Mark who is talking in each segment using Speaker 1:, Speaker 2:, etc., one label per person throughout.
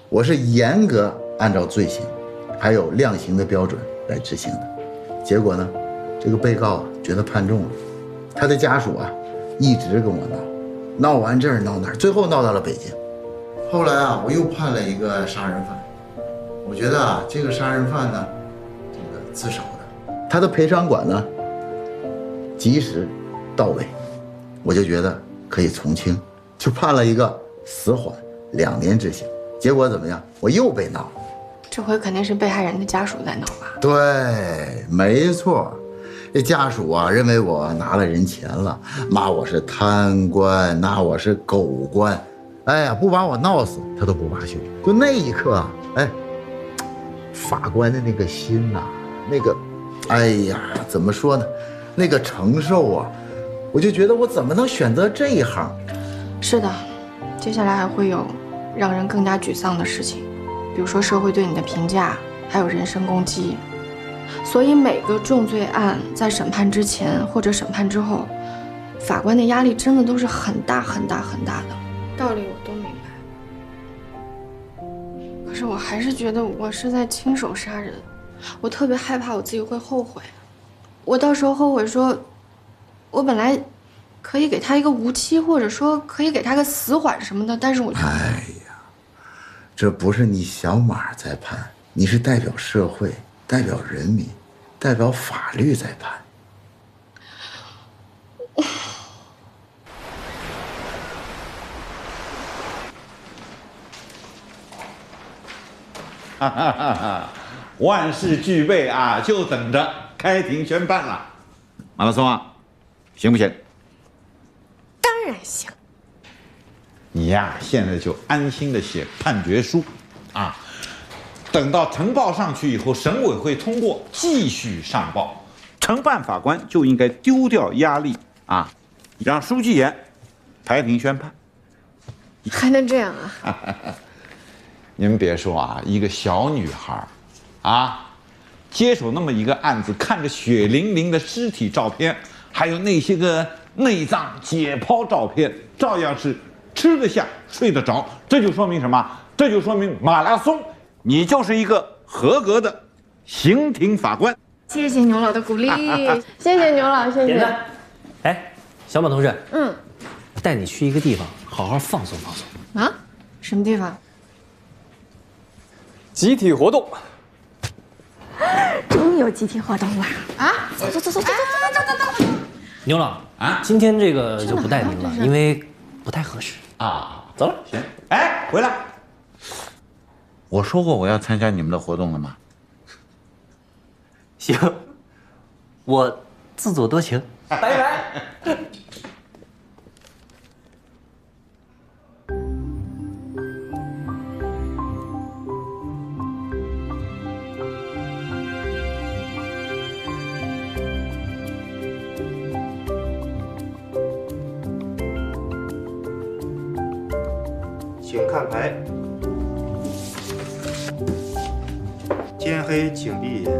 Speaker 1: 我是严格按照罪行还有量刑的标准来执行的。结果呢，这个被告啊觉得判重了，他的家属啊一直跟我闹完这儿闹那儿，最后闹到了北京。后来啊，我又判了一个杀人犯。我觉得啊，这个杀人犯呢，这个自首的，他的赔偿款呢及时到位，我就觉得可以从轻，就判了一个死缓2年执行。结果怎么样？我又被闹了。
Speaker 2: 这回肯定是被害人的家属在闹吧？
Speaker 1: 对，没错。这家属啊，认为我拿了人钱了，骂我是贪官，骂我是狗官。哎呀，不把我闹死，他都不罢休。就那一刻啊，哎，法官的那个心呐，那个，哎呀，怎么说呢？那个承受啊，我就觉得我怎么能选择这一行？
Speaker 2: 是的，接下来还会有让人更加沮丧的事情，比如说社会对你的评价，还有人身攻击。所以每个重罪案在审判之前或者审判之后，法官的压力真的都是很大很大很大的。道理我都明白，可是我还是觉得我是在亲手杀人，我特别害怕我自己会后悔。我到时候后悔说，我本来可以给他一个无期，或者说可以给他个死缓什么的，但是我……
Speaker 1: 哎呀，这不是你小马在判，你是代表社会、代表人民、代表法律在判。
Speaker 3: 哈哈哈哈！万事俱备啊，就等着开庭宣判了。马拉松啊，行不行？
Speaker 2: 当然行。
Speaker 3: 你呀，现在就安心的写判决书，啊，等到呈报上去以后，审委会通过，继续上报。承办法官就应该丢掉压力啊，让书记员开庭宣判。
Speaker 2: 还能这样啊？
Speaker 3: 你们别说啊，一个小女孩，啊，接手那么一个案子，看着血淋淋的尸体照片，还有那些个内脏解剖照片，照样是吃得下、睡得着。这就说明什么？这就说明马拉松，你就是一个合格的刑庭法官。
Speaker 2: 谢谢牛老的鼓励，谢谢牛老，谢谢。
Speaker 4: 哎，小马同志，
Speaker 2: 我
Speaker 4: 带你去一个地方，好好放松放松。
Speaker 2: 啊，什么地方？
Speaker 5: 集体活动，
Speaker 2: 终于有集体活动了啊！走走走走走走走走！
Speaker 4: 牛老啊，今天这个就不带您了，因为不太合适
Speaker 3: 啊。
Speaker 4: 走了，
Speaker 3: 行。哎，回来。我说过我要参加你们的活动了吗？
Speaker 4: 行，我自作多情，拜拜。
Speaker 6: 请看牌。天黑请闭眼。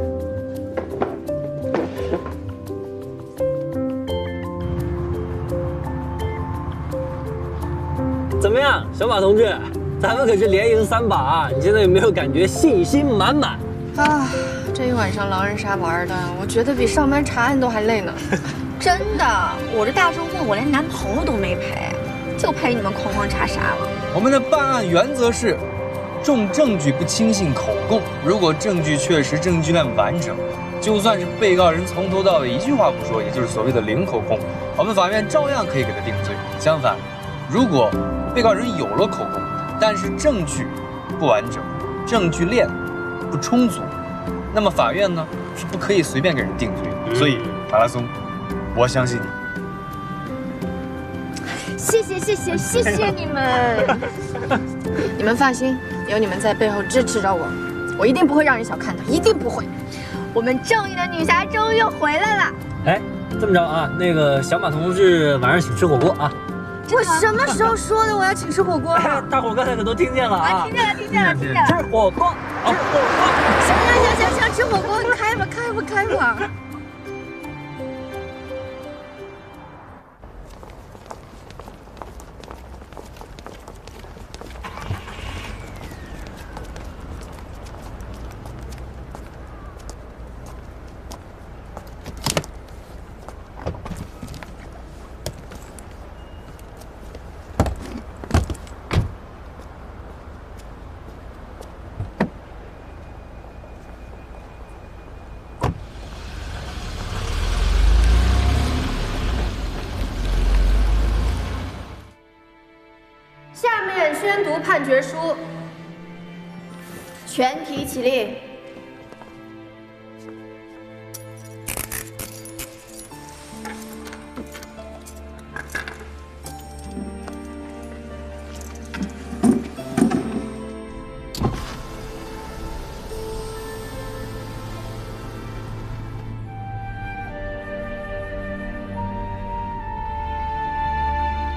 Speaker 4: 怎么样，小马同志？咱们可是连赢3把啊！你现在有没有感觉信心满满？
Speaker 2: 啊，这一晚上狼人杀玩的，我觉得比上班查案都还累呢。
Speaker 7: 真的，我这大周末我连男朋友都没陪，就陪你们哐哐查杀了。
Speaker 5: 我们的办案原则是，重证据不轻信口供。如果证据确实、证据链完整，就算是被告人从头到尾一句话不说，也就是所谓的零口供，我们法院照样可以给他定罪。相反，如果被告人有了口供，但是证据不完整，证据链不充足，那么法院呢是不可以随便给人定罪的。所以马拉松，我相信你。
Speaker 7: 谢谢谢谢谢谢你们！
Speaker 2: 你们放心，有你们在背后支持着我，我一定不会让人小看的，一定不会。
Speaker 7: 我们正义的女侠终于又回来了。
Speaker 4: 哎，这么着啊，那个小马同志晚上请吃火锅啊。
Speaker 7: 我什么时候说的我要请吃火锅
Speaker 4: 哎，大伙刚才可都听见了啊！
Speaker 7: 听见了听见了听见了。
Speaker 4: 吃火锅，吃火锅。
Speaker 7: 行，吃火锅，开吧开吧开吧。
Speaker 8: 宣读判决书。全体起立。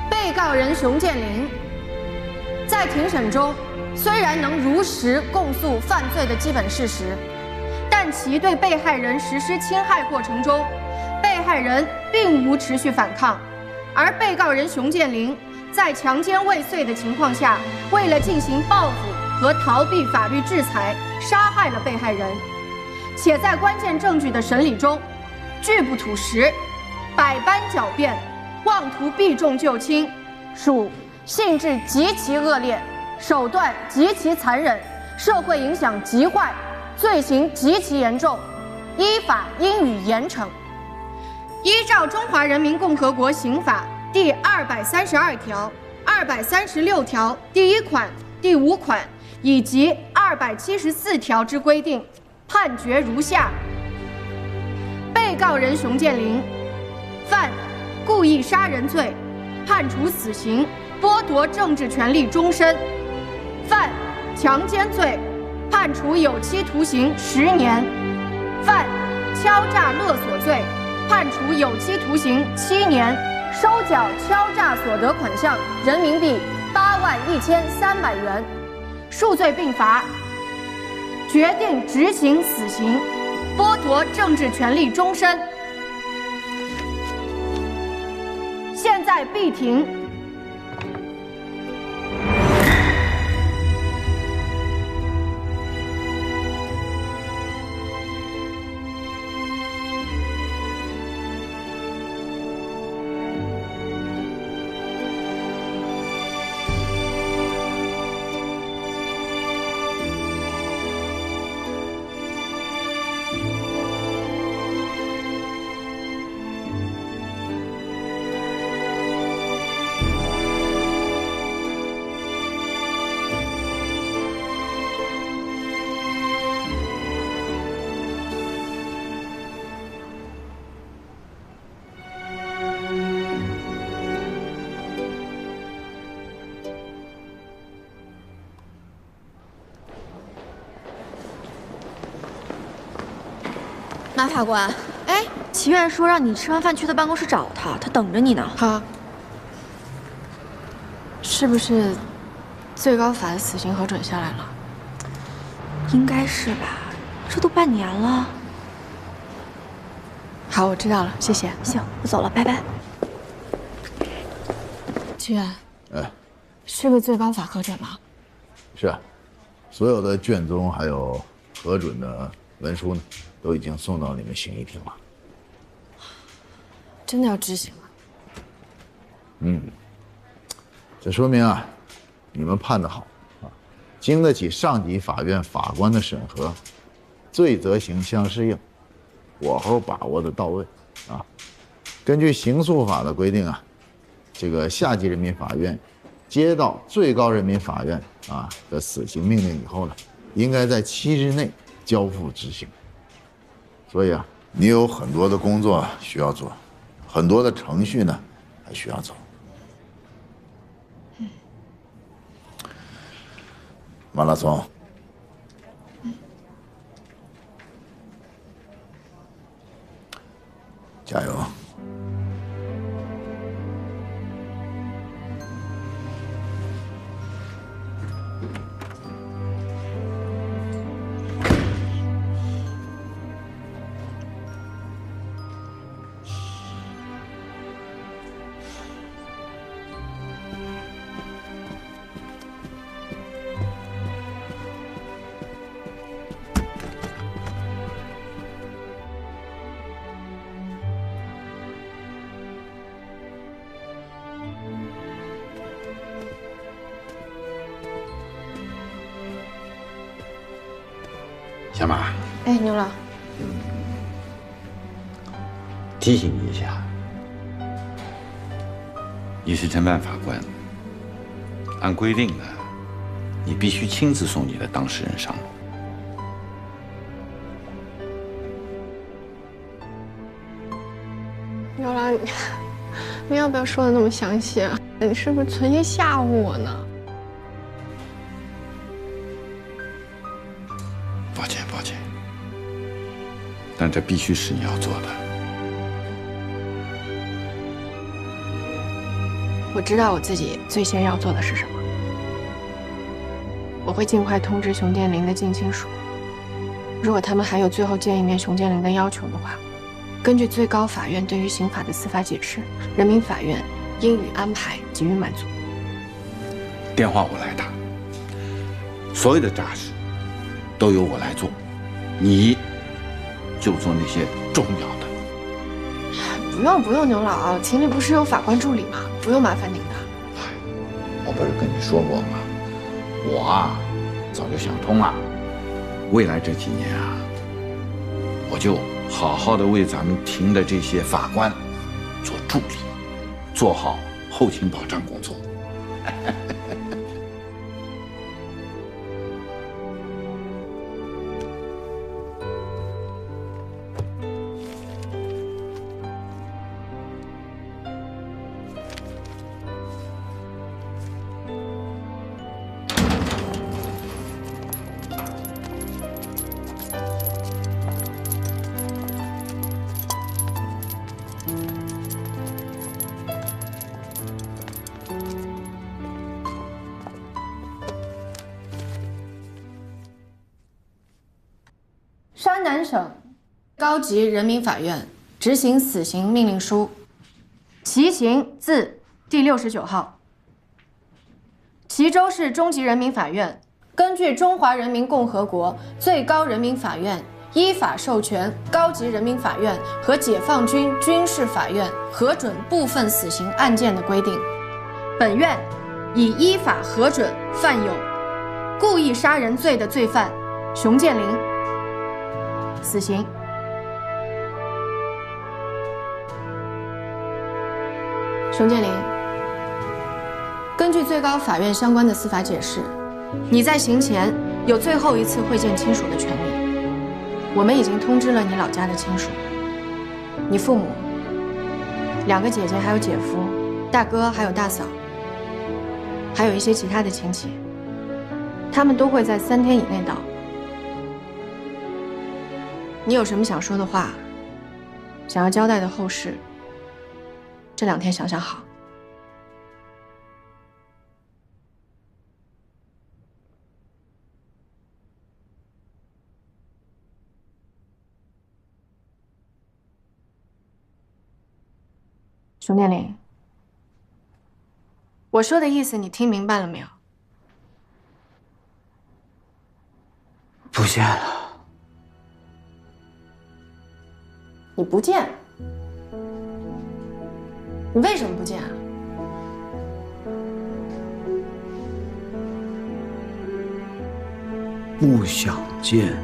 Speaker 8: 被告人熊建林在庭审中虽然能如实供述犯罪的基本事实，但其对被害人实施侵害过程中，被害人并无持续反抗，而被告人熊建林在强奸未遂的情况下，为了进行报复和逃避法律制裁，杀害了被害人，且在关键证据的审理中拒不吐实，百般狡辩，妄图避重就轻，属性质极其恶劣，手段极其残忍，社会影响极坏，罪行极其严重，依法应予严惩。依照《中华人民共和国刑法》第232条、236条第1款、第5款以及274条之规定，判决如下：被告人熊建林犯故意杀人罪，判处死刑，剥夺政治权利终身；犯强奸罪，判处有期徒刑10年；犯敲诈勒索罪，判处有期徒刑7年，收缴敲诈所得款项人民币81300元，数罪并罚，决定执行死刑，剥夺政治权利终身。现在闭庭。
Speaker 7: 马法官，哎，齐院说让你吃完饭去他办公室找他，他等着你呢。
Speaker 2: 好，是不是最高法的死刑核准下来了？
Speaker 7: 应该是吧，这都半年了。
Speaker 2: 好，我知道了，谢谢。
Speaker 7: 行，我走了，拜拜。
Speaker 2: 齐院，
Speaker 1: 哎，
Speaker 2: 是不是最高法核准了？
Speaker 1: 是啊，所有的卷宗还有核准的文书呢，都已经送到你们刑一庭了。
Speaker 2: 真的要执行了？
Speaker 1: 这说明啊，你们判得好啊，经得起上级法院法官的审核，罪责刑相适应，火候把握的到位啊。根据刑诉法的规定啊，这个下级人民法院接到最高人民法院的死刑命令以后呢，应该在7日内交付执行。所以啊，你有很多的工作需要做，很多的程序呢还需要走。马拉松，加油！
Speaker 3: 小马，
Speaker 2: 哎，牛老，
Speaker 3: 提醒你一下，你是侦办法官，按规定呢，你必须亲自送你的当事人上路。
Speaker 2: 刘郎，你要不要说的那么详细啊？你是不是存心吓唬我呢？
Speaker 3: 抱歉，抱歉，但这必须是你要做的。
Speaker 2: 我知道我自己最先要做的是什么。我会尽快通知熊建林的近亲属，如果他们还有最后见一面熊建林的要求的话，根据最高法院对于刑法的司法解释，人民法院应予安排给予满足。
Speaker 3: 电话我来打，所有的诈尸都由我来做，你就做那些重要的。
Speaker 2: 不用，牛老，秦里不是有法官助理吗？不用麻烦您的。
Speaker 3: 我不是跟你说过吗？我啊，早就想通了，未来这几年啊，我就好好的为咱们庭的这些法官做助理，做好后勤保障工作。
Speaker 8: 山南省高级人民法院执行死刑命令书，其刑字第69号。齐州市中级人民法院根据《中华人民共和国最高人民法院依法授权高级人民法院和解放军军事法院核准部分死刑案件的规定，本院已依法核准犯有故意杀人罪的罪犯熊建林死刑。熊建林，根据最高法院相关的司法解释，你在刑前有最后一次会见亲属的权利。我们已经通知了你老家的亲属，你父母、2个姐姐还有姐夫、大哥还有大嫂，还有一些其他的亲戚，他们都会在3天以内到。你有什么想说的话，想要交代的后事，这2天想想好。熊建林，我说的意思你听明白了没有？
Speaker 6: 不见了。
Speaker 8: 你不见？你为什么不见啊？
Speaker 6: 不想见。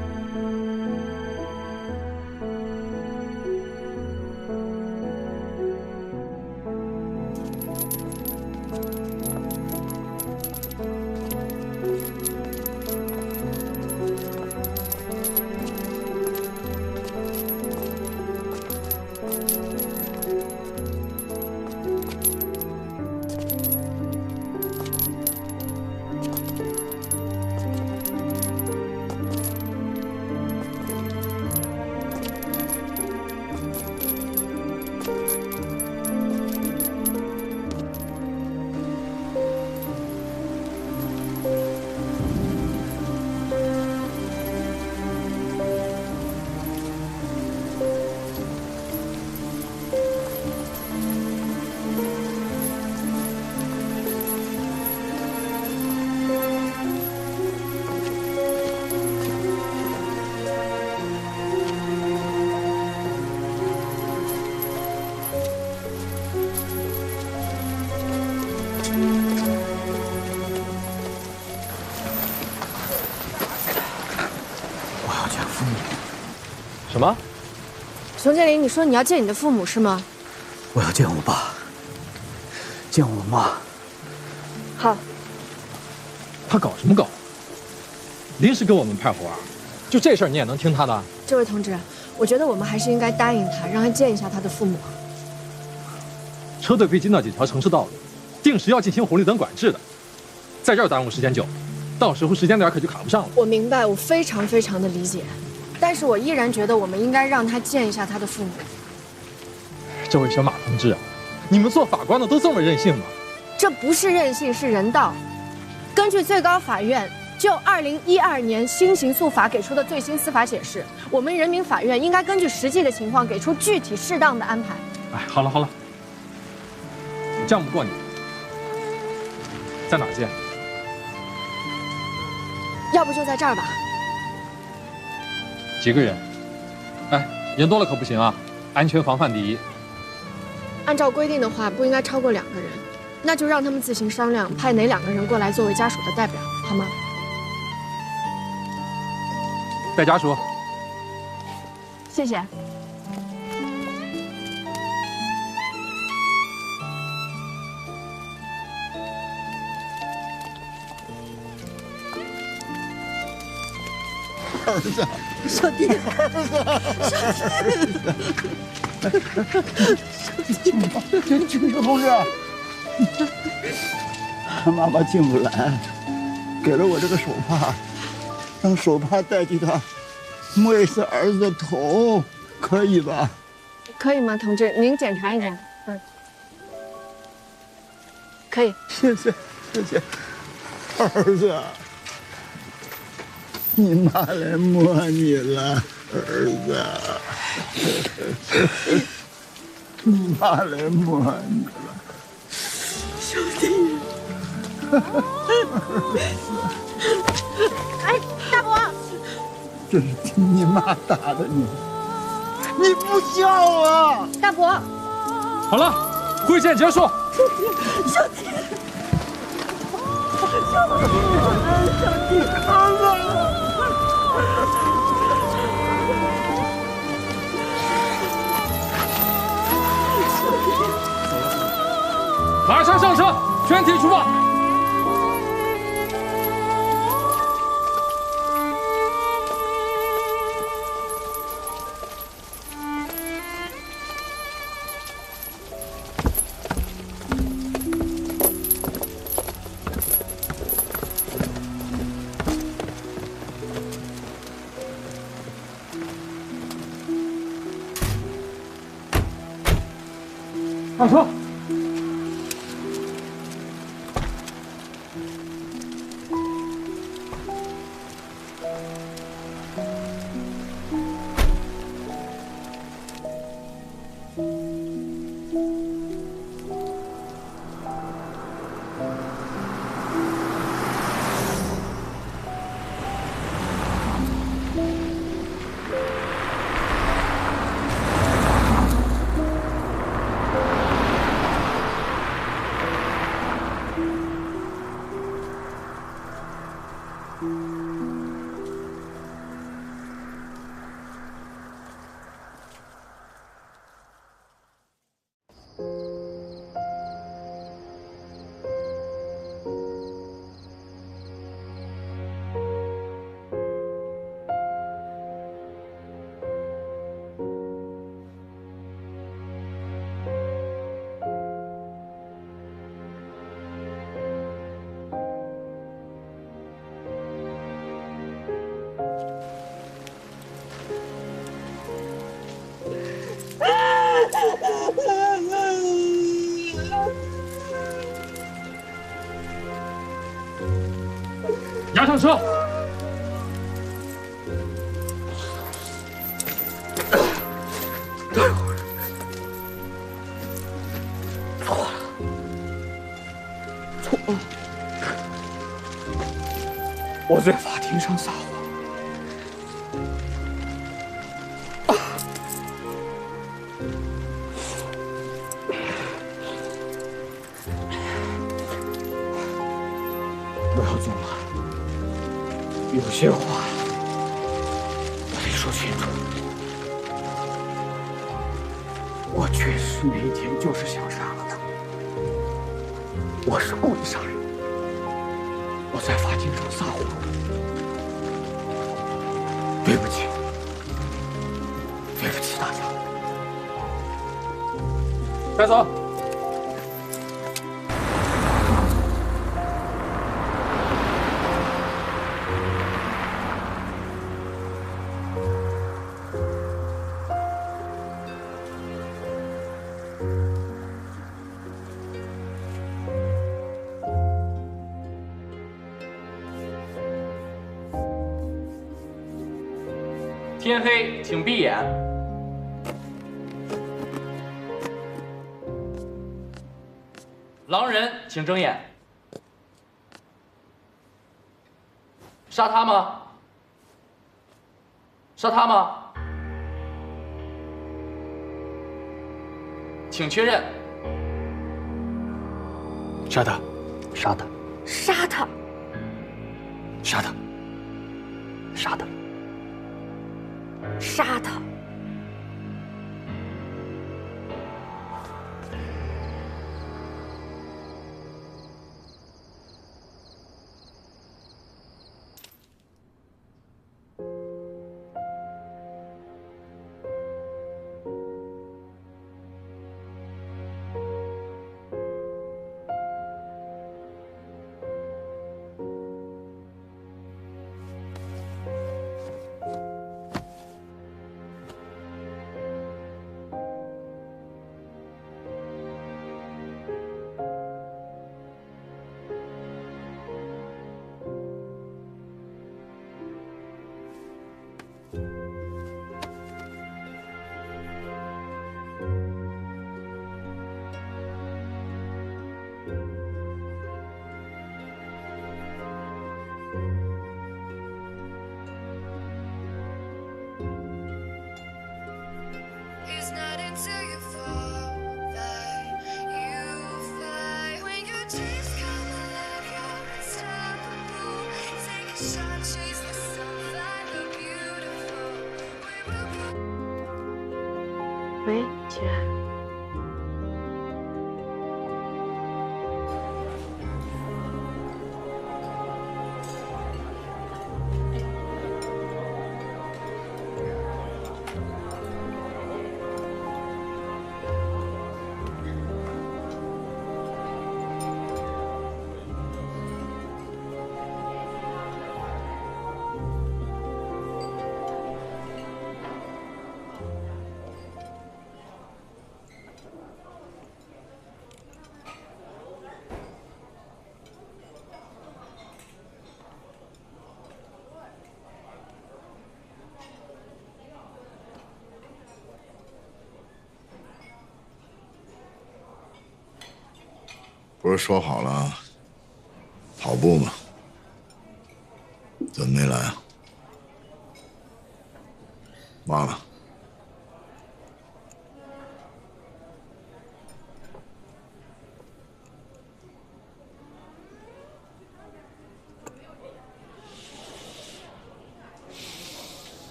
Speaker 5: 什么？
Speaker 8: 熊建林，你说你要见你的父母是吗？
Speaker 6: 我要见我爸，见我妈。
Speaker 8: 好，
Speaker 9: 他搞什么搞？临时给我们派活，就这事儿你也能听他的？
Speaker 2: 这位同志，我觉得我们还是应该答应他，让他见一下他的父母。
Speaker 9: 车队必经那几条城市道路，定时要进行红绿灯管制的，在这儿耽误时间久，到时候时间点可就卡不上了。
Speaker 2: 我明白，我非常非常的理解，但是我依然觉得我们应该让他见一下他的父母。
Speaker 9: 这位小马同志，你们做法官的都这么任性吗？
Speaker 8: 这不是任性，是人道。根据最高法院就2012年新刑诉法给出的最新司法解释，我们人民法院应该根据实际的情况给出具体适当的安排。
Speaker 9: 哎，好了好了，我犟不过你，在哪儿见？
Speaker 2: 要不就在这儿吧。
Speaker 9: 几个人？哎，人多了可不行啊，安全防范第一。
Speaker 2: 按照规定的话，不应该超过2个人，那就让他们自行商量，派哪2个人过来作为家属的代表，好吗？
Speaker 9: 带家属。
Speaker 8: 谢谢。
Speaker 1: 儿子，
Speaker 10: 小弟，
Speaker 1: 儿子，警察同志，妈妈进不来，给了我这个手帕，让手帕代替他摸一下儿子的头，可以吧？
Speaker 8: 可以吗，同志？您检查一下。可以。
Speaker 1: 谢谢，谢谢，儿子。你妈来摸你了，儿子。你妈来摸你了，
Speaker 10: 小弟。
Speaker 8: 哎，大伯，
Speaker 1: 这是你妈打的你，你不孝啊！
Speaker 8: 大伯，
Speaker 9: 好了，会见结束。
Speaker 10: 小弟，儿子。
Speaker 9: 马上上车，全体出发。上车。押上车。
Speaker 6: 待会儿，错了，错了，我在法庭上撒谎。不要做了，有些话我得说清楚。我确实那一天就是想杀了他，我是故意杀人，我在法庭上撒谎，对不起，对不起大家。
Speaker 9: 该走。
Speaker 11: 天黑，请闭眼。狼人，请睁眼。杀他吗？杀他吗？请确认。
Speaker 6: 杀他，杀他，
Speaker 7: 杀他！
Speaker 6: 杀他，杀他！
Speaker 7: 杀他！
Speaker 2: 喂，齐然。
Speaker 12: 不是说好了跑步吗？怎么没来啊？忘了？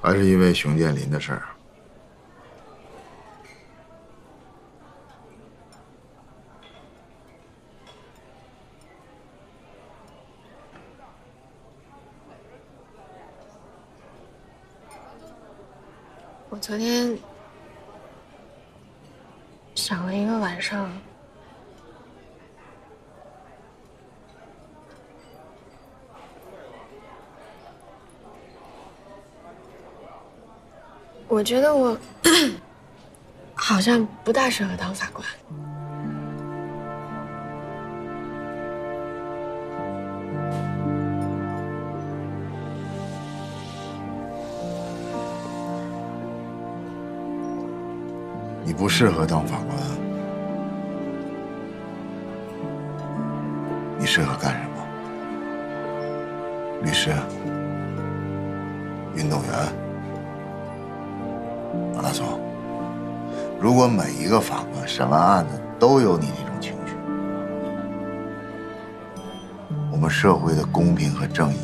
Speaker 12: 还是因为熊建林的事儿？
Speaker 2: 我昨天想了一个晚上，我觉得我好像不大适合当法官。
Speaker 12: 你不适合当法官，你适合干什么？律师、运动员、马拉松。如果每一个法官审完案子都有你这种情绪，我们社会的公平和正义，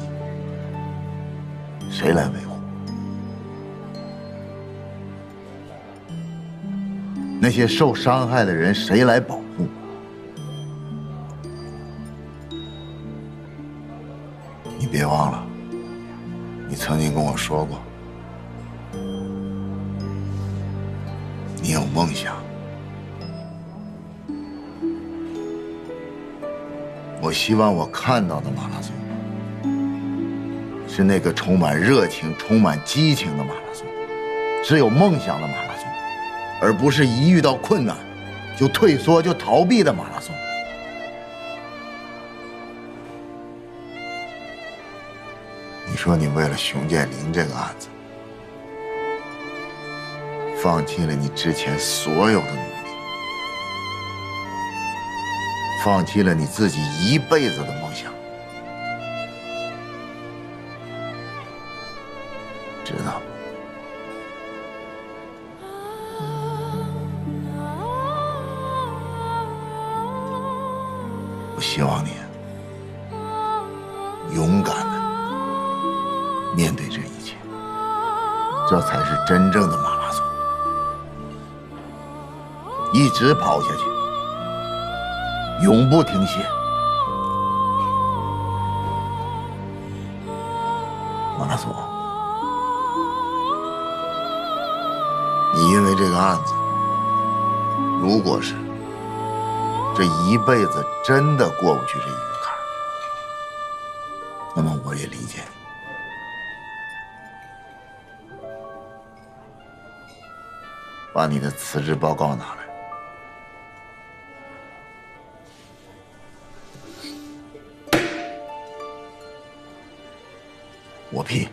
Speaker 12: 谁来维护？那些受伤害的人谁来保护？你别忘了，你曾经跟我说过，你有梦想。我希望我看到的马拉松是那个充满热情、充满激情的马拉松，是有梦想的马拉松，而不是一遇到困难就退缩、就逃避的马拉松。你说你为了熊建林这个案子，放弃了你之前所有的努力，放弃了你自己一辈子的梦想，知道吗？我希望你勇敢的面对这一切，这才是真正的马拉松。一直跑下去，永不停歇。马拉松，你因为这个案子，如果是这一辈子真的过不去这一个坎儿，那么我也理解你。把你的辞职报告拿来。我批。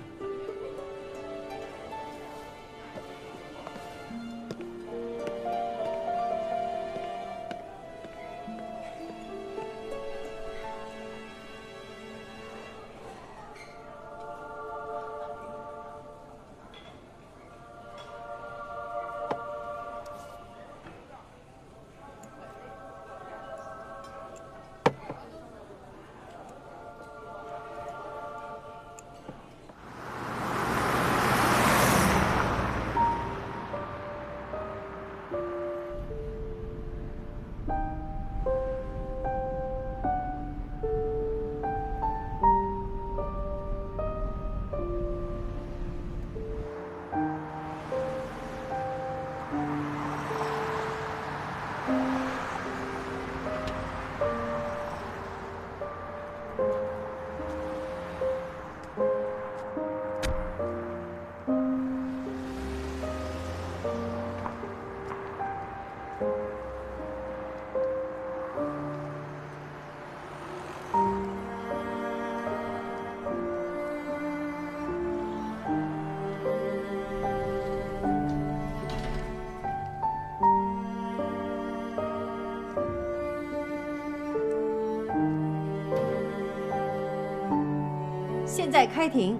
Speaker 10: 现在开庭。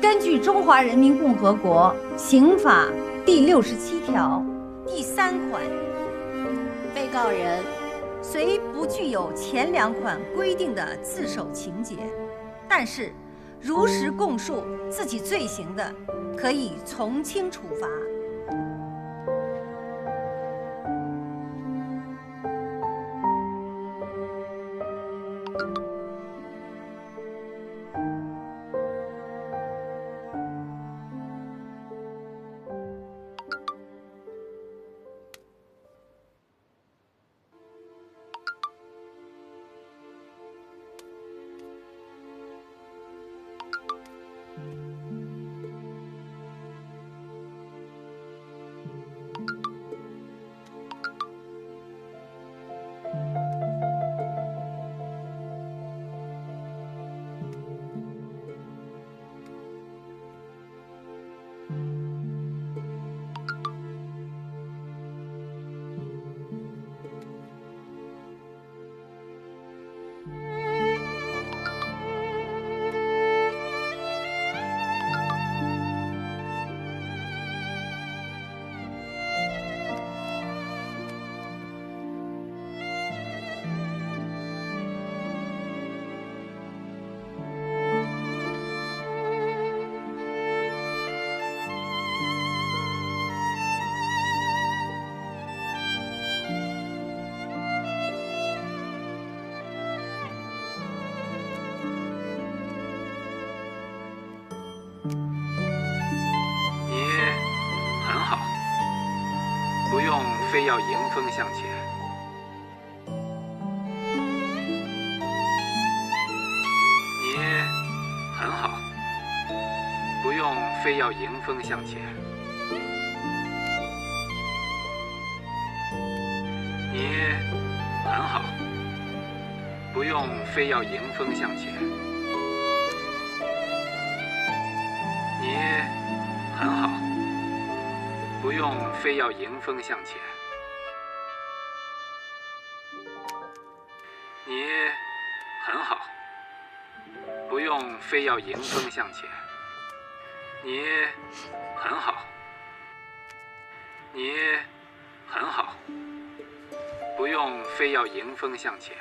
Speaker 10: 根据《中华人民共和国刑法》第67条第3款，被告人虽不具有前2款规定的自首情节，但是如实供述自己罪行的，可以从轻处罚。
Speaker 13: 非要迎风向前。你很好，不用非要迎风向前。你很好，不用非要迎风向前。你很好，不用非要迎风向前。你很好，不用非要迎风向前。你很好，你很好，不用非要迎风向前。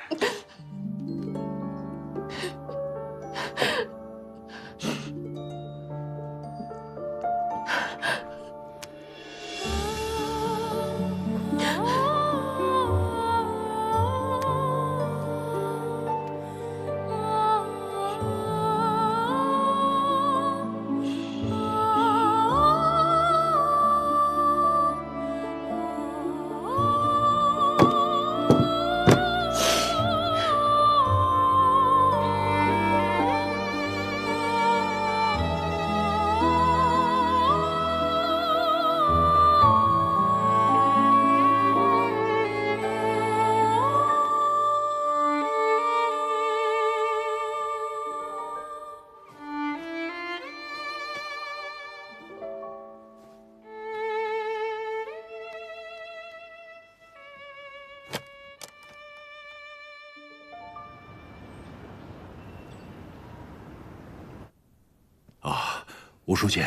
Speaker 14: 吴书记，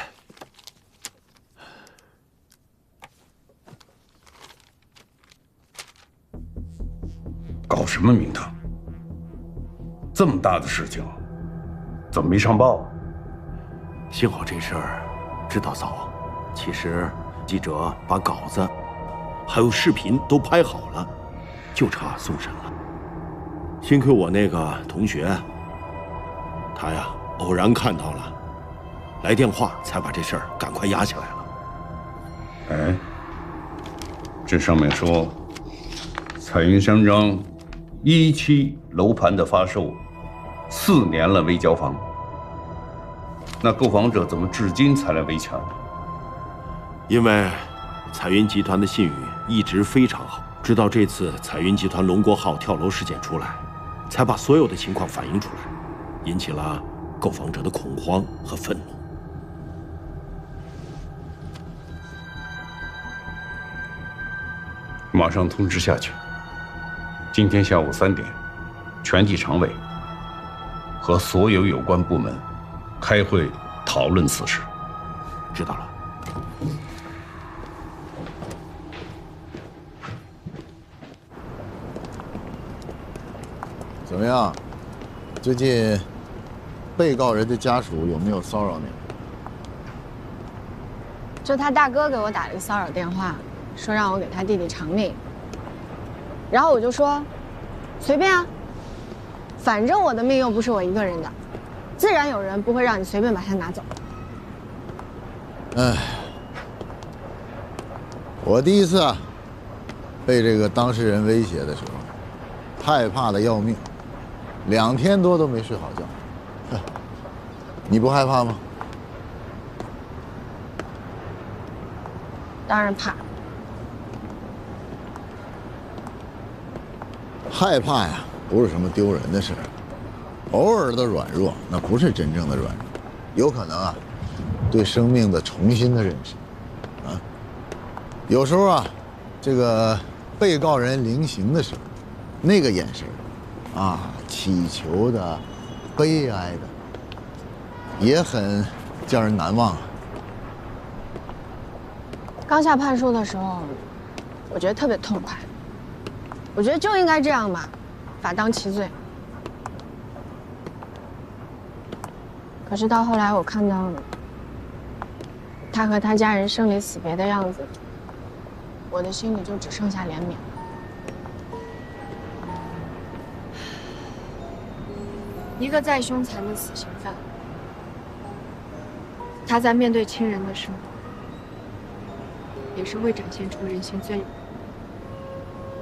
Speaker 15: 搞什么名堂？这么大的事情，怎么没上报？
Speaker 14: 幸好这事儿知道早。其实记者把稿子还有视频都拍好了，就差送审了。幸亏我那个同学，他呀偶然看到了。来电话才把这事儿赶快压下来了。
Speaker 15: 哎，这上面说，彩云山庄1期楼盘的发售4年了未交房，那购房者怎么至今才来维权？
Speaker 14: 因为彩云集团的信誉一直非常好，直到这次彩云集团龙国号跳楼事件出来，才把所有的情况反映出来，引起了购房者的恐慌和愤怒。
Speaker 15: 马上通知下去。今天下午3点，全体常委和所有有关部门开会讨论此事。
Speaker 14: 知道了。
Speaker 1: 怎么样？最近被告人的家属有没有骚扰你？
Speaker 8: 就他大哥给我打了个骚扰电话。说让我给他弟弟偿命，然后我就说，随便啊，反正我的命又不是我一个人的，自然有人不会让你随便把它拿走。
Speaker 1: 哎，我第一次啊，被这个当事人威胁的时候，害怕的要命，2天多都没睡好觉。你不害怕吗？
Speaker 8: 当然怕。
Speaker 1: 害怕呀，不是什么丢人的事儿，偶尔的软弱，那不是真正的软弱，有可能啊，对生命的重新的认识，啊，有时候啊，这个被告人临刑的时候，那个眼神，啊，乞求的、悲哀的，也很叫人难忘啊。
Speaker 8: 刚下判书的时候，我觉得特别痛快。我觉得就应该这样吧，法当其罪。可是到后来，我看到他和他家人生离死别的样子，我的心里就只剩下怜悯了。一个再凶残的死刑犯，他在面对亲人的时候，也是会展现出人性最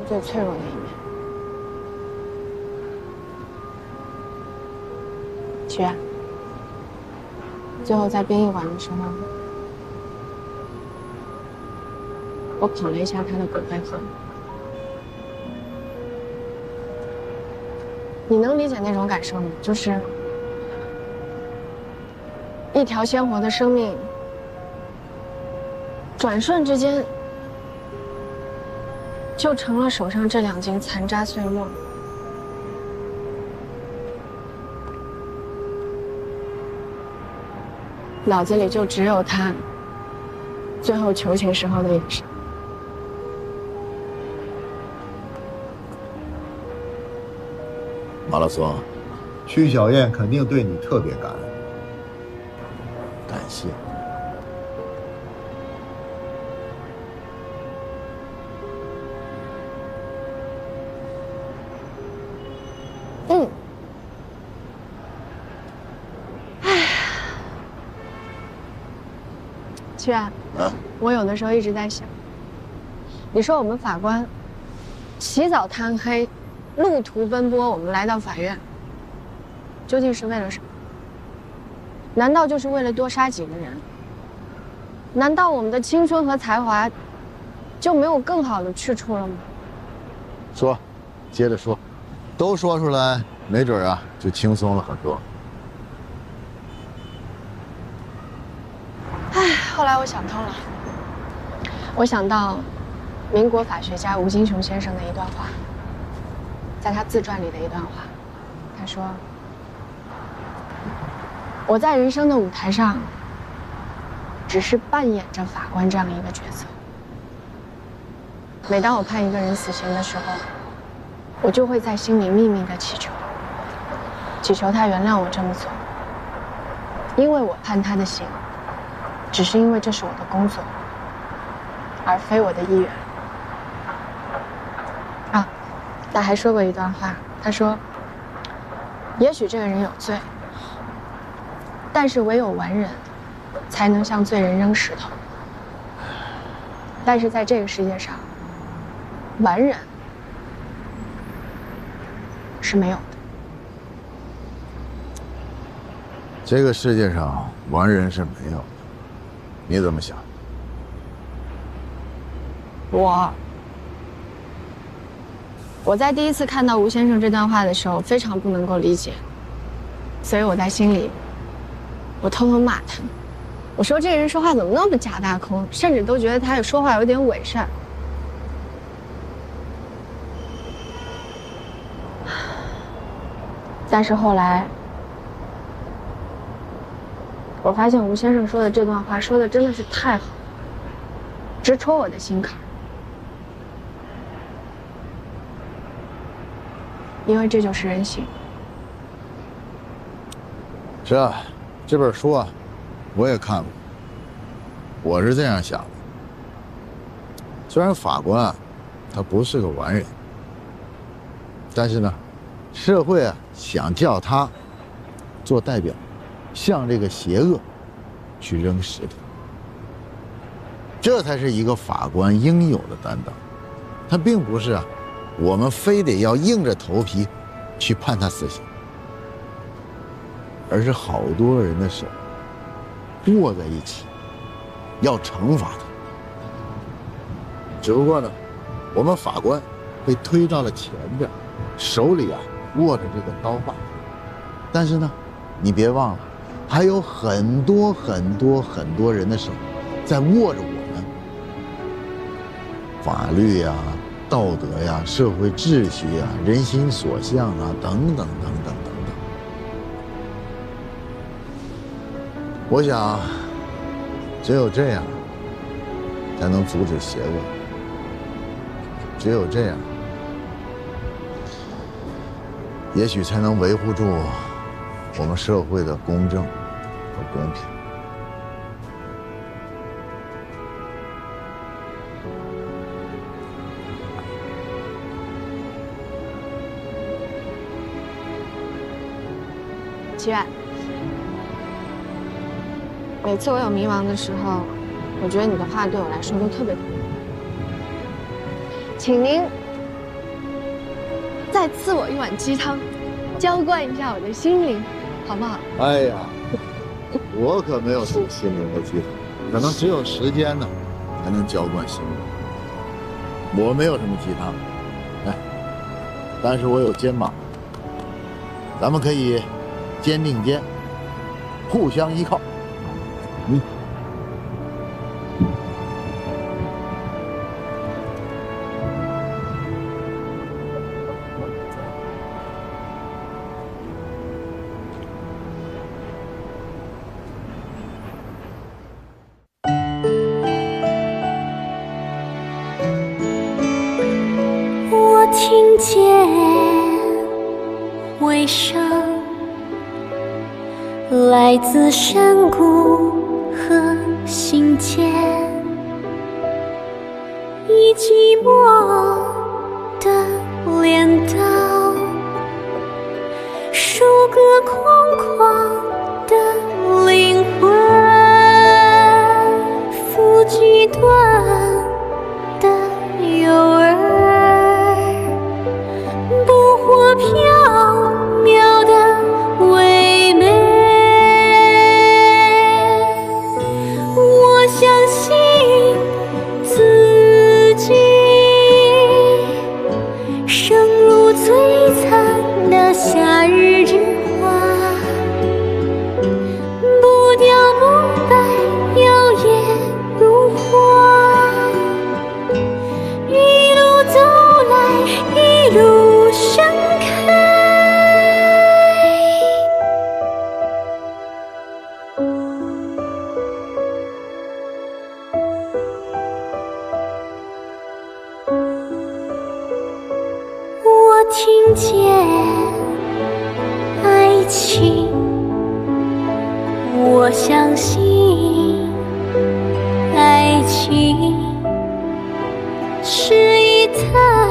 Speaker 2: 最脆弱的一面。许愿，最后在殡仪馆的时候，我捧了一下他的骨灰盒。你能理解那种感受吗？就是一条鲜活的生命，转瞬之间就成了手上这2斤残渣碎末。脑子里就只有他最后求情时候的眼神。
Speaker 12: 马拉松，
Speaker 1: 曲小燕肯定对你特别感恩，感谢。
Speaker 2: 曲啊，我有的时候一直在想，你说我们法官起早贪黑，路途奔波，我们来到法院，究竟是为了什么？难道就是为了多杀几个人？难道我们的青春和才华就没有更好的去处了吗？
Speaker 1: 说，接着说，都说出来，没准啊就轻松了很多。
Speaker 2: 后来我想通了，我想到民国法学家吴金雄先生的一段话，在他自传里的一段话，他说：“我在人生的舞台上，只是扮演着法官这样一个角色。每当我判一个人死刑的时候，我就会在心里秘密地祈求他原谅我这么做，因为我判他的刑。”只是因为这是我的工作，而非我的意愿。啊，他还说过一段话，他说：“也许这个人有罪，但是唯有完人，才能向罪人扔石头。但是在这个世界上，完人是没有的。
Speaker 1: 这个世界上完人是没有的。”你怎么想？
Speaker 2: 我在第一次看到吴先生这段话的时候，非常不能够理解，所以我在心里，我偷偷骂他，我说这人说话怎么那么假大空，甚至都觉得他说话有点伪善。但是后来。我发现吴先生说的这段话说的真的是太好了，直戳我的心坎。因为这就是人性。
Speaker 1: 是啊，这本书啊，我也看过。我是这样想的：虽然法官啊，他不是个完人，但是呢，社会啊想叫他做代表。向这个邪恶去扔石头，这才是一个法官应有的担当。他并不是啊，我们非得要硬着头皮去判他死刑，而是好多人的手握在一起，要惩罚他。只不过呢，我们法官被推到了前边，手里啊握着这个刀把，但是呢，你别忘了。还有很多人的手，在握着我们法律呀、道德呀、社会秩序呀、人心所向啊，等等。我想，只有这样，才能阻止邪恶。只有这样，也许才能维护住我们社会的公正和公平。
Speaker 2: 齐远，每次我有迷茫的时候，我觉得你的话对我来说都特别重要。请您
Speaker 16: 再赐我一碗鸡汤，浇灌一下我的心灵，好不好？
Speaker 12: 哎呀，我可没有什么心灵的鸡汤，可能只有时间呢，才能浇灌心灵。我没有什么鸡汤，哎，但是我有肩膀，咱们可以肩并肩，互相依靠。
Speaker 17: 我听见回声，来自山谷和心间，以寂寞的镰刀，收割空旷的灵魂，抚几段的诱饵，捕获缥缈的唯美。我相信自己，生如璀璨的夏日之花，不凋不败，摇曳如花。一路走来，一路盛开。我听见爱情，我相信爱情是一滩